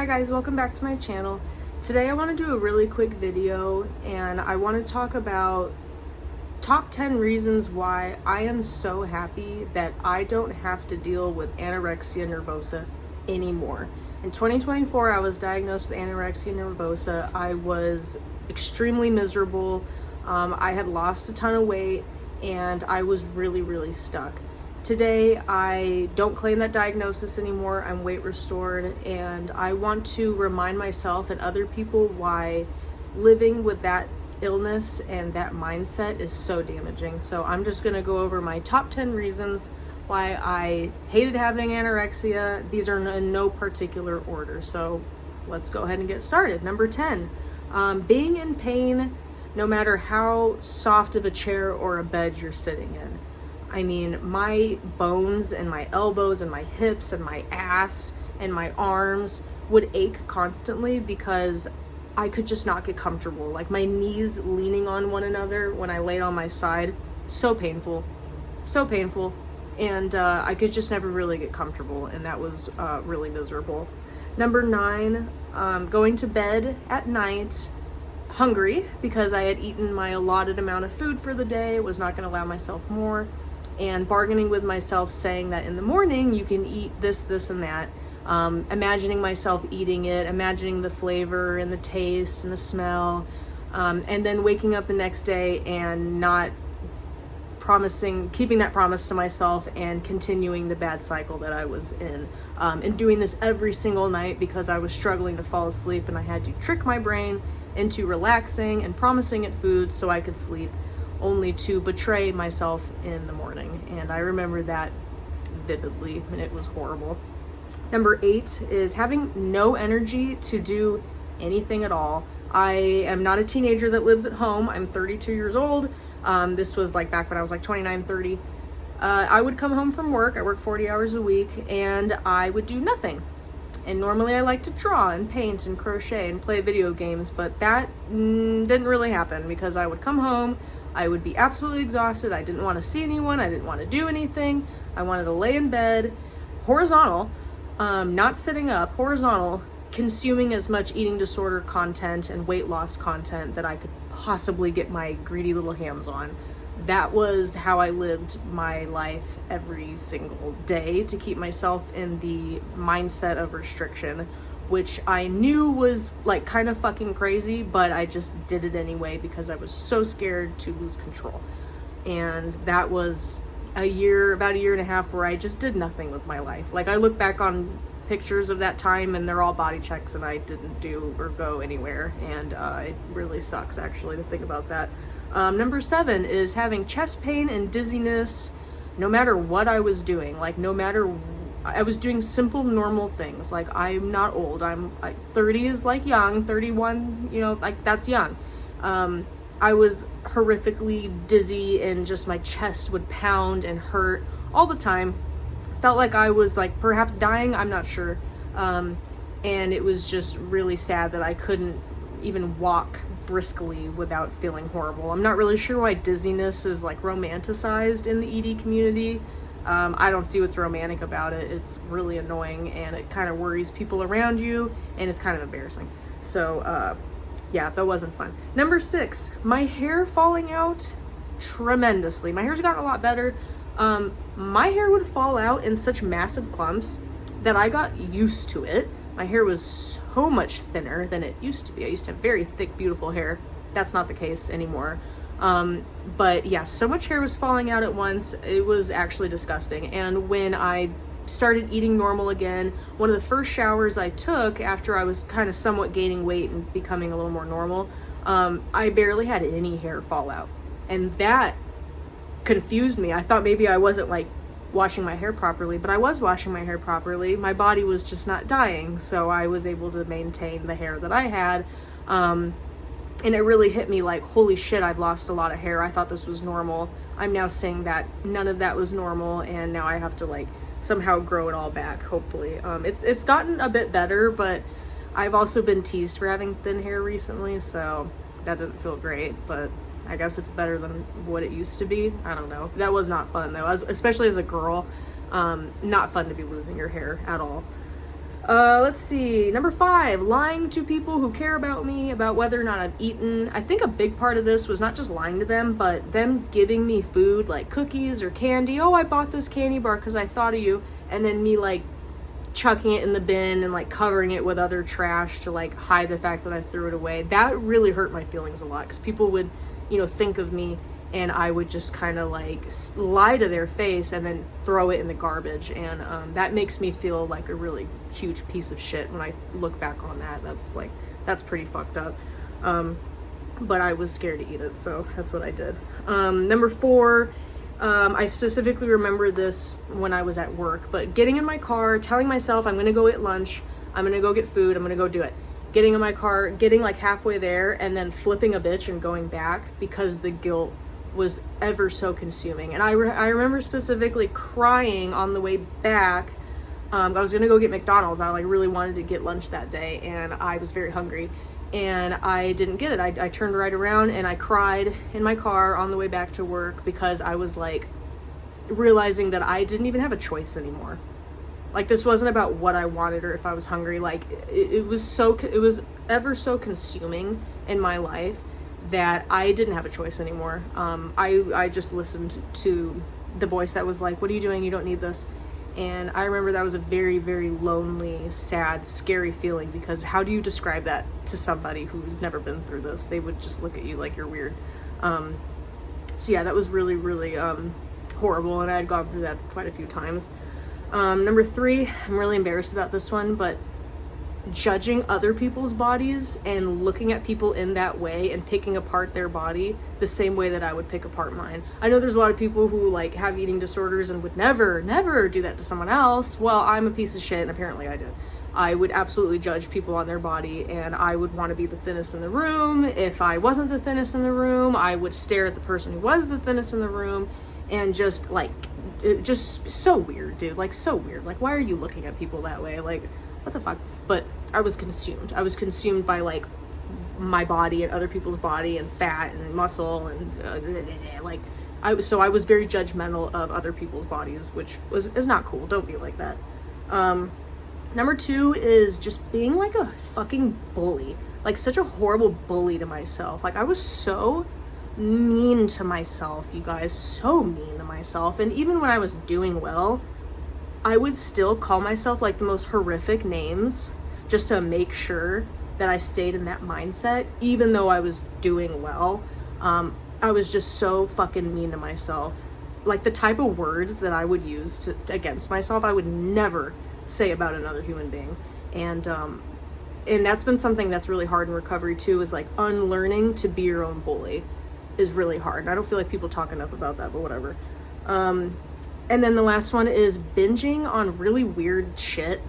Hi guys, welcome back to my channel. Today I want to do a really quick video and I want to talk about top 10 reasons why I am so happy that I don't have to deal with anorexia nervosa anymore. In 2024, I was diagnosed with anorexia nervosa. I was extremely miserable. I had lost a ton of weight and I was really stuck. Today, I don't claim that diagnosis anymore. I'm weight restored, and I want to remind myself and other people why living with that illness and that mindset is so damaging. So I'm just gonna go over my top 10 reasons why I hated having anorexia. These are in no particular order, so let's go ahead and get started. Number 10, being in pain no matter how soft of a chair or a bed you're sitting in. I mean, my bones and my elbows and my hips and my ass and my arms would ache constantly because I could just not get comfortable. Like my knees leaning on one another when I laid on my side, so painful. And I could just never really get comfortable, and that was really miserable. Number 9, going to bed at night hungry because I had eaten my allotted amount of food for the day, was not going to allow myself more. And bargaining with myself, saying that in the morning you can eat this, and that. Imagining myself eating it, imagining the flavor and the taste and the smell, and then waking up the next day and not keeping that promise to myself and continuing the bad cycle that I was in. And doing this every single night because I was struggling to fall asleep, and I had to trick my brain into relaxing and promising it food so I could sleep, only to betray myself in the morning. And I remember that vividly, and it was horrible. Number 8 is having no energy to do anything at all. I am not a teenager that lives at home. I'm 32 years old. This was like back when I was like 29, 30. I would come home from work. I work 40 hours a week, and I would do nothing. And normally I like to draw and paint and crochet and play video games, but that didn't really happen because I would come home, I would be absolutely exhausted. I didn't want to see anyone. I didn't want to do anything. I wanted to lay in bed, horizontal, not sitting up, horizontal, consuming as much eating disorder content and weight loss content that I could possibly get my greedy little hands on. That was how I lived my life every single day to keep myself in the mindset of restriction, which I knew was like kind of fucking crazy, but I just did it anyway because I was so scared to lose control. And that was about a year and a half where I just did nothing with my life. Like I look back on pictures of that time and they're all body checks and I didn't do or go anywhere. And it really sucks actually to think about that. Number 7 is having chest pain and dizziness no matter what I was doing. Like I was doing simple, normal things. Like, I'm not old. 30 is like young, 31, like that's young. I was horrifically dizzy and just my chest would pound and hurt all the time. Felt like I was like perhaps dying, I'm not sure. And it was just really sad that I couldn't even walk briskly without feeling horrible. I'm not really sure why dizziness is like romanticized in the ED community. I don't see what's romantic about it. It's really annoying and it kind of worries people around you and it's kind of embarrassing. So yeah, that wasn't fun. Number 6, my hair falling out tremendously. My hair's gotten a lot better. My hair would fall out in such massive clumps that I got used to it. My hair was so much thinner than it used to be. I used to have very thick, beautiful hair. That's not the case anymore. But yeah, so much hair was falling out at once. It was actually disgusting. And when I started eating normal again, one of the first showers I took after I was kind of somewhat gaining weight and becoming a little more normal, I barely had any hair fall out. And that confused me. I thought maybe I wasn't like washing my hair properly, but I was washing my hair properly. My body was just not dying, so I was able to maintain the hair that I had. And it really hit me like, holy shit, I've lost a lot of hair. I thought this was normal. I'm now seeing that none of that was normal, and now I have to like somehow grow it all back, hopefully. It's gotten a bit better, but I've also been teased for having thin hair recently, so that didn't feel great, but I guess it's better than what it used to be. I don't know. That was not fun though, especially as a girl. Not fun to be losing your hair at all. Let's see. Number 5, lying to people who care about me about whether or not I've eaten. I think a big part of this was not just lying to them, but them giving me food like cookies or candy. Oh, I bought this candy bar because I thought of you. And then me like chucking it in the bin and like covering it with other trash to like hide the fact that I threw it away. That really hurt my feelings a lot because people would, think of me and I would just kind of like lie to their face and then throw it in the garbage. And that makes me feel like a really huge piece of shit when I look back on that. That's pretty fucked up. But I was scared to eat it, so that's what I did. Number 4, I specifically remember this when I was at work, but getting in my car, telling myself I'm gonna go eat lunch, I'm gonna go get food, I'm gonna go do it. Getting in my car, getting like halfway there, and then flipping a bitch and going back because the guilt was ever so consuming. And I remember specifically crying on the way back. I was gonna go get McDonald's. I like really wanted to get lunch that day, and I was very hungry, and I didn't get it. I turned right around and I cried in my car on the way back to work because I was like realizing that I didn't even have a choice anymore. Like, this wasn't about what I wanted or if I was hungry. Like, it was ever so consuming in my life that I didn't have a choice anymore. I just listened to the voice that was like, what are you doing? You don't need this. And I remember that was a very, very lonely, sad, scary feeling, because how do you describe that to somebody who's never been through this? They would just look at you like you're weird. So yeah, that was really, really horrible, and I had gone through that quite a few times. Number 3, I'm really embarrassed about this one, but judging other people's bodies and looking at people in that way and picking apart their body the same way that I would pick apart mine. I know there's a lot of people who like have eating disorders and would never do that to someone else. Well, I'm a piece of shit, and apparently I did. I would absolutely judge people on their body, and I would want to be the thinnest in the room. If I wasn't the thinnest in the room, I would stare at the person who was the thinnest in the room, and just like, just so weird, dude. Like, so weird. Like, why are you looking at people that way? Like, what the fuck? But I was consumed. I was consumed by like my body and other people's body and fat and muscle and like I was very judgmental of other people's bodies, which is not cool. Don't be like that. Number 2 is just being like a fucking bully, like such a horrible bully to myself. Like, I was so mean to myself, you guys, so mean to myself. And even when I was doing well, I would still call myself like the most horrific names just to make sure that I stayed in that mindset, even though I was doing well. I was just so fucking mean to myself. Like, the type of words that I would use against myself, I would never say about another human being. And that's been something that's really hard in recovery too, is like unlearning to be your own bully is really hard. And I don't feel like people talk enough about that, but whatever. And then the last one is binging on really weird shit.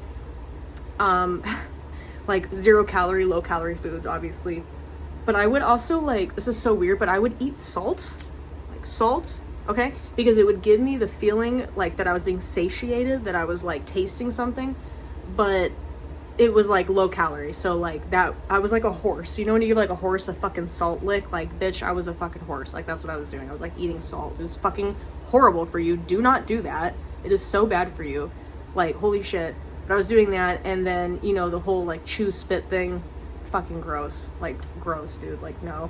Like 0 calorie, low calorie foods, obviously. But I would also, like, this is so weird, but I would eat salt. Like salt, okay? Because it would give me the feeling like that I was being satiated, that I was like tasting something, but it was like low calorie. So like that, I was like a horse. You know when you give like a horse a fucking salt lick? Like, bitch, I was a fucking horse. Like, that's what I was doing. I was like eating salt. It was fucking horrible for you. Do not do that. It is so bad for you. Like, holy shit. But I was doing that, and then, the whole like chew spit thing, fucking gross. Like, gross, dude. Like, no.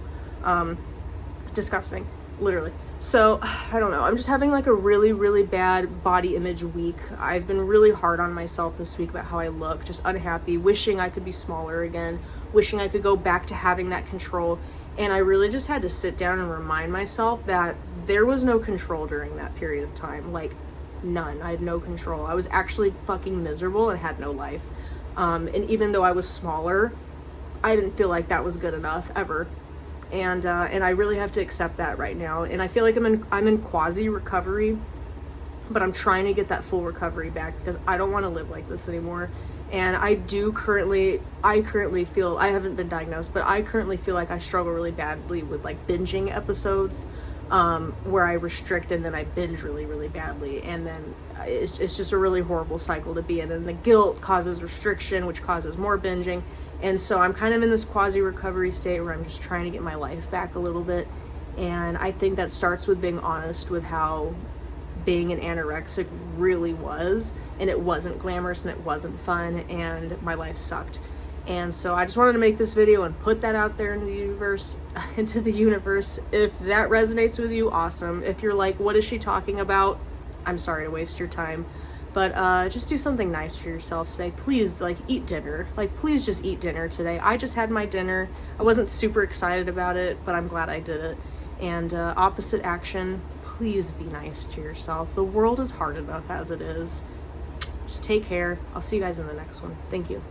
Disgusting, literally. So I don't know, I'm just having like a really, really bad body image week. I've been really hard on myself this week about how I look, just unhappy, wishing I could be smaller again, wishing I could go back to having that control. And I really just had to sit down and remind myself that there was no control during that period of time. Like, none. I had no control. I was actually fucking miserable and had no life. And even though I was smaller, I didn't feel like that was good enough ever. And I really have to accept that right now. And I feel like I'm in quasi recovery, but I'm trying to get that full recovery back because I don't want to live like this anymore. And I currently feel, I haven't been diagnosed, but I currently feel like I struggle really badly with like binging episodes, where I restrict and then I binge really, really badly. And then it's just a really horrible cycle to be in. And the guilt causes restriction, which causes more binging. And so I'm kind of in this quasi-recovery state where I'm just trying to get my life back a little bit. And I think that starts with being honest with how being an anorexic really was, and it wasn't glamorous and it wasn't fun, and my life sucked. And so I just wanted to make this video and put that out there in the universe, If that resonates with you, awesome. If you're like, what is she talking about? I'm sorry to waste your time. But just do something nice for yourself today. Please, like, eat dinner. Like, please just eat dinner today. I just had my dinner. I wasn't super excited about it, but I'm glad I did it. And opposite action, please be nice to yourself. The world is hard enough as it is. Just take care. I'll see you guys in the next one. Thank you.